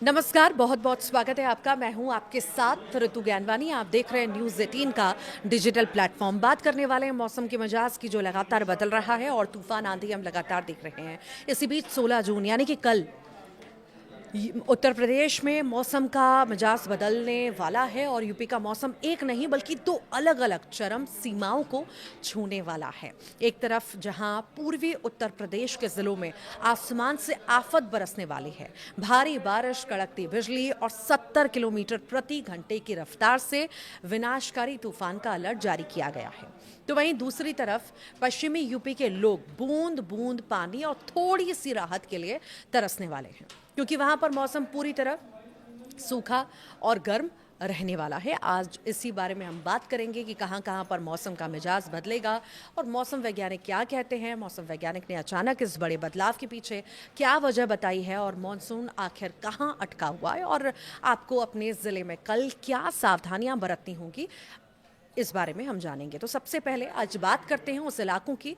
नमस्कार, बहुत बहुत स्वागत है आपका। मैं हूं आपके साथ ऋतु ज्ञानवानी। आप देख रहे हैं न्यूज़ 18 का डिजिटल प्लेटफॉर्म। बात करने वाले हैं मौसम के मिजाज की, जो लगातार बदल रहा है और तूफान आंधी हम लगातार देख रहे हैं। इसी बीच 16 जून यानी कि कल उत्तर प्रदेश में मौसम का मिजाज बदलने वाला है और यूपी का मौसम एक नहीं बल्कि दो अलग अलग चरम सीमाओं को छूने वाला है। एक तरफ जहां पूर्वी उत्तर प्रदेश के जिलों में आसमान से आफत बरसने वाली है, भारी बारिश, कड़कती बिजली और 70 किलोमीटर प्रति घंटे की रफ्तार से विनाशकारी तूफान का अलर्ट जारी किया गया है। तो वहीं दूसरी तरफ पश्चिमी यूपी के लोग बूंद बूंद पानी और थोड़ी सी राहत के लिए तरसने वाले हैं, क्योंकि वहां पर मौसम पूरी तरह सूखा और गर्म रहने वाला है। आज इसी बारे में हम बात करेंगे कि कहां कहां पर मौसम का मिजाज बदलेगा और मौसम वैज्ञानिक क्या कहते हैं। मौसम वैज्ञानिक ने अचानक इस बड़े बदलाव के पीछे क्या वजह बताई है और मानसून आखिर कहां अटका हुआ है और आपको अपने ज़िले में कल क्या सावधानियां बरतनी होंगी, इस बारे में हम जानेंगे। तो सबसे पहले आज बात करते हैं उस इलाकों की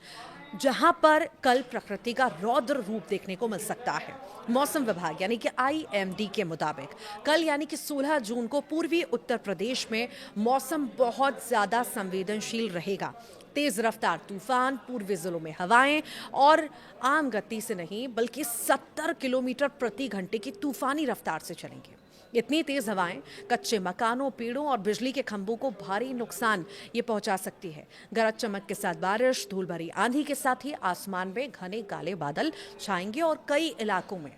जहां पर कल प्रकृति का रौद्र रूप देखने को मिल सकता है। मौसम विभाग यानी कि आईएमडी के मुताबिक कल यानी कि 16 जून को पूर्वी उत्तर प्रदेश में मौसम बहुत ज्यादा संवेदनशील रहेगा। तेज रफ्तार तूफान, पूर्वी जिलों में हवाएं और आम गति से नहीं बल्कि 70 किलोमीटर प्रति घंटे की तूफानी रफ्तार से चलेंगे। इतनी तेज हवाएं कच्चे मकानों, पेड़ों और बिजली के खंभों को भारी नुकसान ये पहुंचा सकती है। गरज चमक के साथ बारिश, धूल भरी आंधी के साथ ही आसमान में घने काले बादल छाएंगे और कई इलाकों में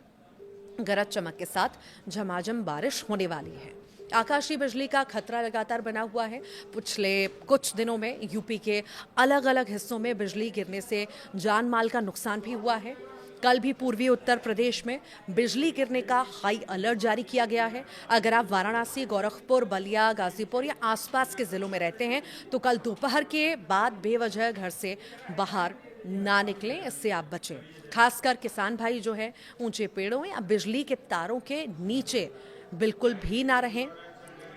गरज चमक के साथ झमाझम बारिश होने वाली है। आकाशीय बिजली का खतरा लगातार बना हुआ है। पिछले कुछ दिनों में यूपी के अलग अलग हिस्सों में बिजली गिरने से जान माल का नुकसान भी हुआ है। कल भी पूर्वी उत्तर प्रदेश में बिजली गिरने का हाई अलर्ट जारी किया गया है। अगर आप वाराणसी, गोरखपुर, बलिया, गाजीपुर या आसपास के जिलों में रहते हैं तो कल दोपहर के बाद बेवजह घर से बाहर ना निकलें, इससे आप बचें। खासकर किसान भाई जो है ऊंचे पेड़ों या बिजली के तारों के नीचे बिल्कुल भी ना रहें।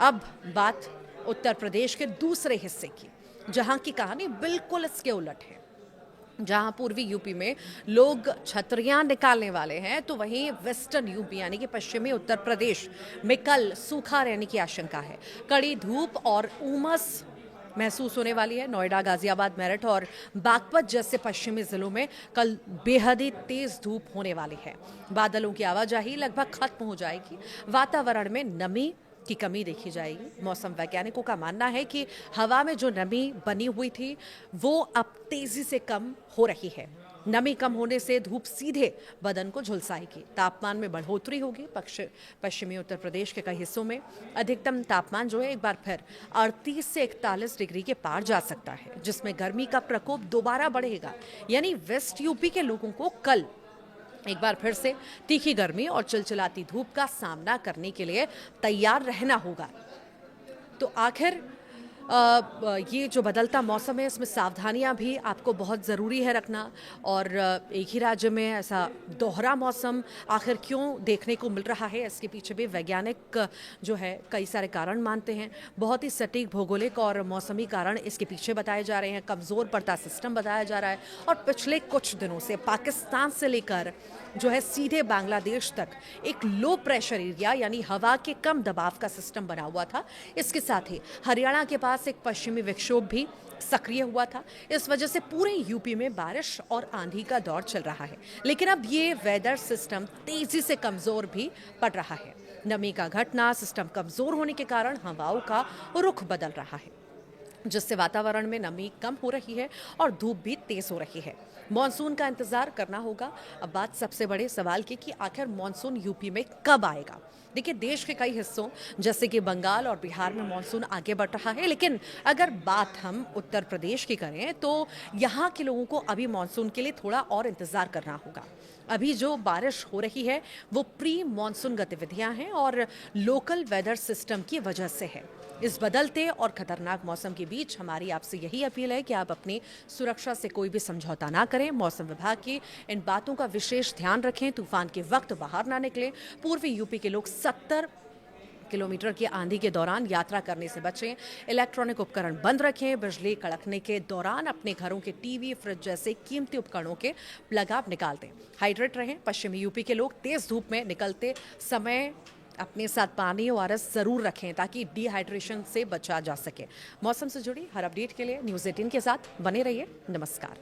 अब बात उत्तर प्रदेश के दूसरे हिस्से की, जहां की कहानी बिल्कुल इसके उलट है। जहां पूर्वी यूपी में लोग छतरियां निकालने वाले हैं, तो वहीं वेस्टर्न यूपी यानी कि पश्चिमी उत्तर प्रदेश में कल सूखा रहने की आशंका है। कड़ी धूप और उमस महसूस होने वाली है। नोएडा, गाजियाबाद, मेरठ और बागपत जैसे पश्चिमी जिलों में कल बेहद ही तेज धूप होने वाली है। बादलों की आवाजाही लगभग खत्म हो जाएगी। वातावरण में नमी की कमी देखी जाएगी। मौसम वैज्ञानिकों का मानना है कि हवा में जो नमी बनी हुई थी वो अब तेजी से कम हो रही है। नमी कम होने से धूप सीधे बदन को झुलसाएगी। तापमान में बढ़ोतरी होगी। पश्चिमी उत्तर प्रदेश के कई हिस्सों में अधिकतम तापमान जो है एक बार फिर 38 से 41 डिग्री के पार जा सकता है, जिसमें गर्मी का प्रकोप दोबारा बढ़ेगा। यानी वेस्ट यूपी के लोगों को कल एक बार फिर से तीखी गर्मी और चिलचिलाती धूप का सामना करने के लिए तैयार रहना होगा। तो आखिर ये जो बदलता मौसम है, इसमें सावधानियां भी आपको बहुत ज़रूरी है रखना। और एक ही राज्य में ऐसा दोहरा मौसम आखिर क्यों देखने को मिल रहा है, इसके पीछे भी वैज्ञानिक जो है कई सारे कारण मानते हैं। बहुत ही सटीक भौगोलिक और मौसमी कारण इसके पीछे बताए जा रहे हैं। कमज़ोर पड़ता सिस्टम बताया जा रहा है और पिछले कुछ दिनों से पाकिस्तान से लेकर जो है सीधे बांग्लादेश तक एक लो प्रेशर एरिया यानी हवा के कम दबाव का सिस्टम बना हुआ था। इसके साथ ही हरियाणा के पास एक पश्चिमी विक्षोभ भी सक्रिय हुआ था। इस वजह से पूरे यूपी में बारिश और आंधी का दौर चल रहा है। लेकिन अब ये वेदर सिस्टम तेजी से कमजोर भी पड़ रहा है। नमी का घटना, सिस्टम कमजोर होने के कारण हवाओं का रुख बदल रहा है, जिससे वातावरण में नमी कम हो रही है और धूप भी तेज हो रही है। मॉनसून का इंतजार करना होगा। अब बात सबसे बड़े सवाल की कि आखिर मॉनसून यूपी में कब आएगा। देखिए, देश के कई हिस्सों जैसे कि बंगाल और बिहार में मॉनसून आगे बढ़ रहा है, लेकिन अगर बात हम उत्तर प्रदेश की करें तो यहाँ के लोगों को अभी मॉनसून के लिए थोड़ा और इंतजार करना होगा। अभी जो बारिश हो रही है वो प्री मॉनसून गतिविधियां हैं और लोकल वेदर सिस्टम की वजह से है। इस बदलते और खतरनाक मौसम के बीच हमारी आपसे यही अपील है कि आप अपनी सुरक्षा से कोई भी समझौता ना करें। मौसम विभाग की इन बातों का विशेष ध्यान रखें। तूफान के वक्त बाहर ना निकलें। पूर्वी यूपी के लोग 70 किलोमीटर की आंधी के दौरान यात्रा करने से बचें। इलेक्ट्रॉनिक उपकरण बंद रखें। बिजली कड़कने के दौरान अपने घरों के टीवी, फ्रिज जैसे कीमती उपकरणों के प्लग आप निकाल दें। हाइड्रेट रहें। पश्चिमी यूपी के लोग तेज धूप में निकलते समय अपने साथ पानी ओआरएस ज़रूर रखें ताकि डिहाइड्रेशन से बचा जा सके। मौसम से जुड़ी हर अपडेट के लिए न्यूज़ 18 के साथ बने रहिए। नमस्कार।